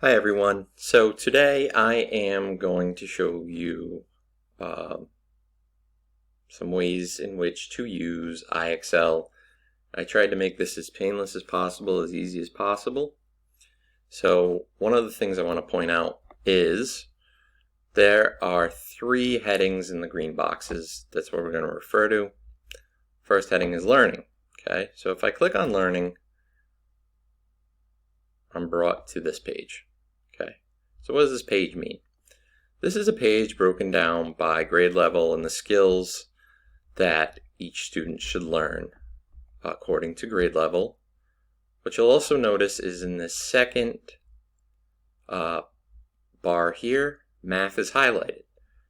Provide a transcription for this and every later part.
Hi everyone. So today I am going to show you some ways in which to use IXL. I tried to make this as painless as possible, as easy as possible. So one of the things I want to point out is there are 3 headings in the green boxes. That's what we're going to refer to. First heading is learning. Okay, so if I click on learning, I'm brought to this page. Okay, so what does this page mean? This is a page broken down by grade level and the skills that each student should learn according to grade level. What you'll also notice is in this second bar here, math is highlighted.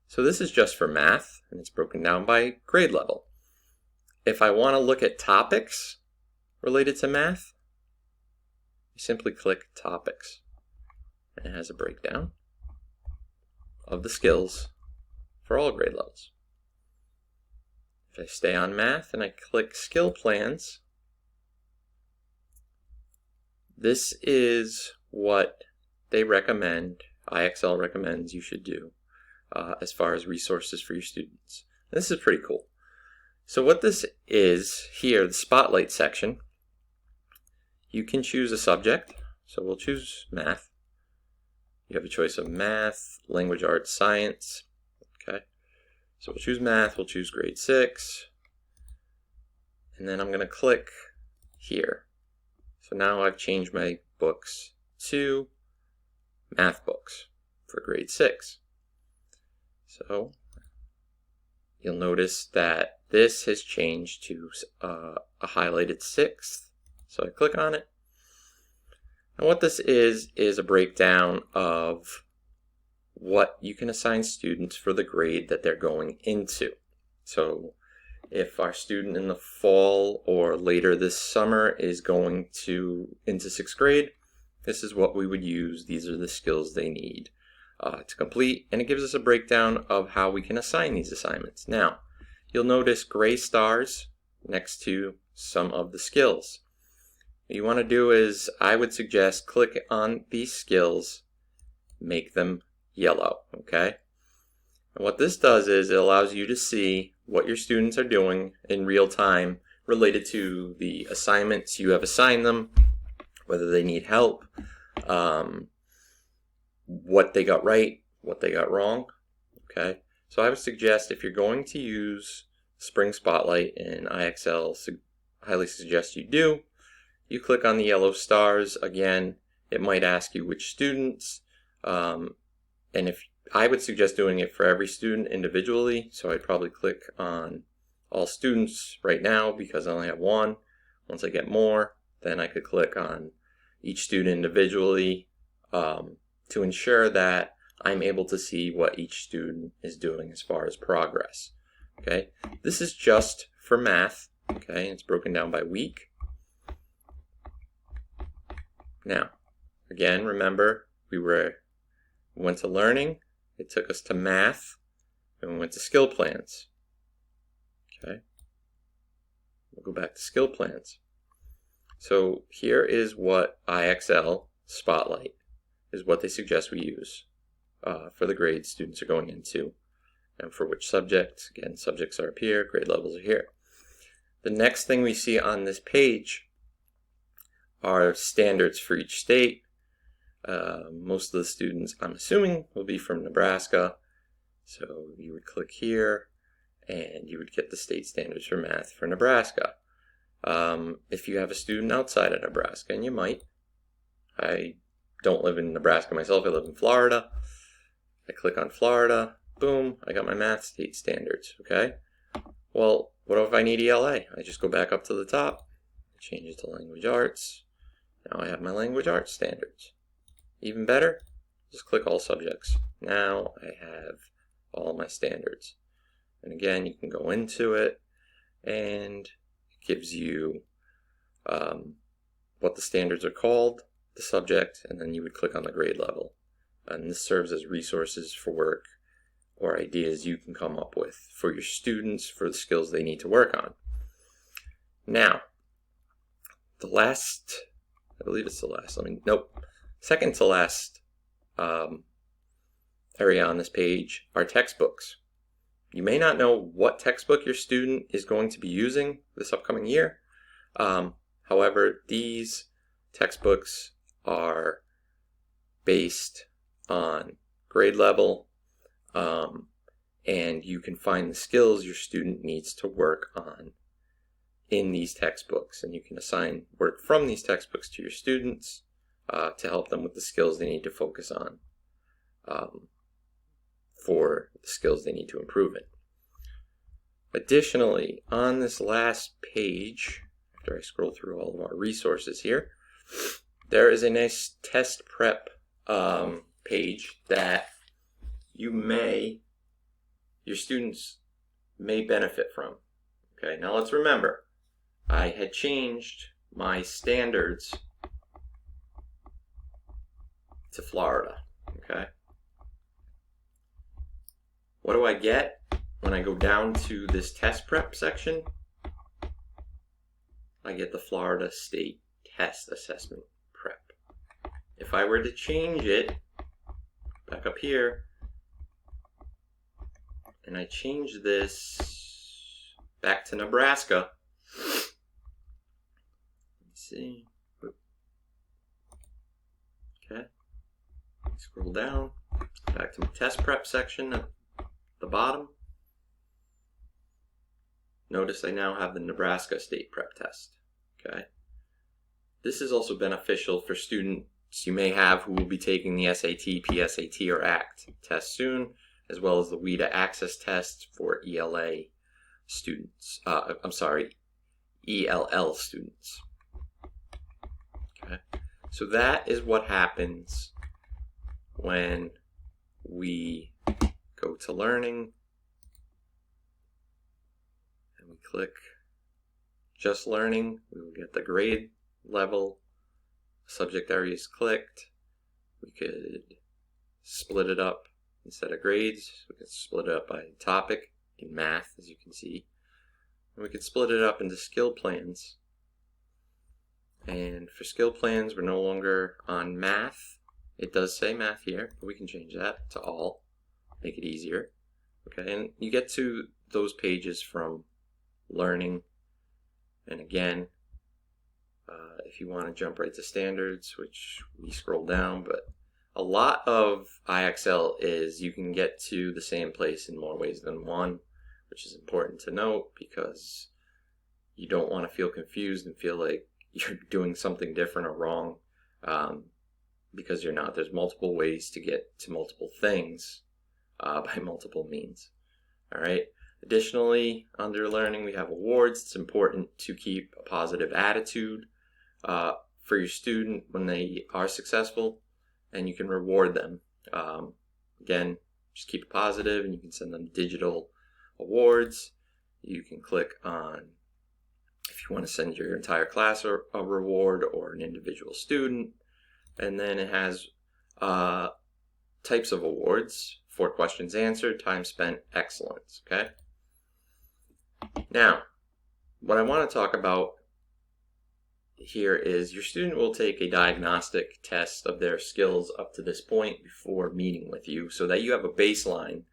So this is just for math, and it's broken down by grade level. If I want to look at topics related to math, you simply click topics, and it has a breakdown of the skills for all grade levels. If I stay on math and I click skill plans, this is what they recommend, IXL recommends you should do as far as resources for your students. This is pretty cool. So what this is here, the spotlight section, you can choose a subject. So we'll choose math. You have a choice of math, language, arts, science. Okay, so we'll choose math, we'll choose grade 6. And then I'm going to click here. So now I've changed my books to math books for grade 6. So you'll notice that this has changed to a highlighted 6th. So I click on it. And what this is a breakdown of what you can assign students for the grade that they're going into. So if our student in the fall or later this summer is going into 6th grade, this is what we would use. These are the skills they need to complete, and it gives us a breakdown of how we can assign these assignments. Now, you'll notice gray stars next to some of the skills. What you want to do is, I would suggest click on these skills, make them yellow, okay? And what this does is it allows you to see what your students are doing in real time related to the assignments you have assigned them, whether they need help, what they got right, what they got wrong, okay? So I would suggest if you're going to use Spring Spotlight in IXL, highly suggest you do. You click on the yellow stars. Again, it might ask you which students, and if I would suggest doing it for every student individually, so I'd probably click on all students right now because I only have one. Once I get more, then I could click on each student individually to ensure that I'm able to see what each student is doing as far as progress. Okay, this is just for math. Okay, it's broken down by week. Now, again, remember we went to learning, it took us to math, and we went to skill plans. Okay, we'll go back to skill plans. So here is what IXL Spotlight is what they suggest we use for the grades students are going into, and for which subjects. Again, subjects are up here, grade levels are here. The next thing we see on this page are standards for each state. Most of the students, I'm assuming, will be from Nebraska. So you would click here and you would get the state standards for math for Nebraska. If you have a student outside of Nebraska, and you might, I don't live in Nebraska myself, I live in Florida. I click on Florida, boom, I got my math state standards, okay? Well, what if I need ELA? I just go back up to the top, change it to language arts. Now I have my language arts standards. Even better, just click all subjects. Now I have all my standards. And again, you can go into it and it gives you what the standards are called, the subject, and then you would click on the grade level. And this serves as resources for work or ideas you can come up with for your students for the skills they need to work on. Now, the last, I believe it's the last, nope, second to last area on this page are textbooks. You may not know what textbook your student is going to be using this upcoming year. However, these textbooks are based on grade level, and you can find the skills your student needs to work on in these textbooks, and you can assign work from these textbooks to your students to help them with the skills they need to focus on for the skills they need to improve in. Additionally, on this last page, after I scroll through all of our resources here, there is a nice test prep page that your students may benefit from. Okay, now let's remember, I had changed my standards to Florida. Okay, what do I get when I go down to this test prep section? I get the Florida State Test Assessment Prep. If I were to change it back up here, and I change this back to Nebraska, let's see. Okay, scroll down back to my test prep section at the bottom. Notice I now have the Nebraska State Prep Test. Okay, this is also beneficial for students you may have who will be taking the SAT, PSAT, or ACT test soon, as well as the WIDA Access Test for ELA students. ELL students. Okay, so that is what happens when we go to learning and we click just learning. We will get the grade level, subject areas clicked. We could split it up instead of grades. We could split it up by topic in math, as you can see. And we could split it up into skill plans. And for skill plans, we're no longer on math. It does say math here, but we can change that to all, make it easier. Okay, and you get to those pages from learning. And again, if you want to jump right to standards, which we scroll down, but a lot of IXL is you can get to the same place in more ways than one, which is important to note because you don't want to feel confused and feel like you're doing something different or wrong, because you're not. There's multiple ways to get to multiple things by multiple means. All right. Additionally, under learning, we have awards. It's important to keep a positive attitude for your student when they are successful, and you can reward them. Again, just keep it positive, and you can send them digital awards. You can click on if you want to send your entire class a reward or an individual student, and then it has types of awards: 4 questions answered, time spent, excellence. Okay. Now, what I want to talk about here is your student will take a diagnostic test of their skills up to this point before meeting with you, so that you have a baseline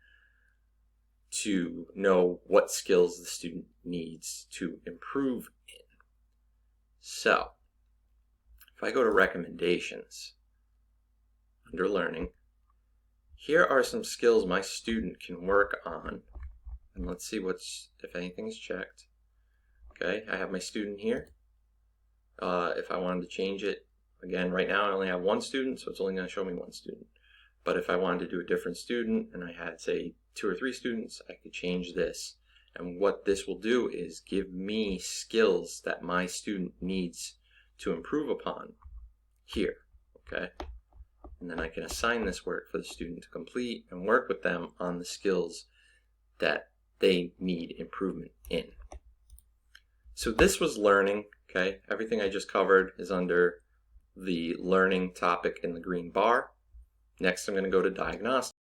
to know what skills the student needs to improve in. So, if I go to recommendations under learning, here are some skills my student can work on. And let's see if anything is checked. Okay, I have my student here. If I wanted to change it, again, right now I only have one student, so it's only going to show me one student. But if I wanted to do a different student and I had, say, 2 or 3 students, I could change this. And what this will do is give me skills that my student needs to improve upon here. Okay, and then I can assign this work for the student to complete and work with them on the skills that they need improvement in. So this was learning. Okay, everything I just covered is under the learning topic in the green bar. Next, I'm going to go to diagnostics.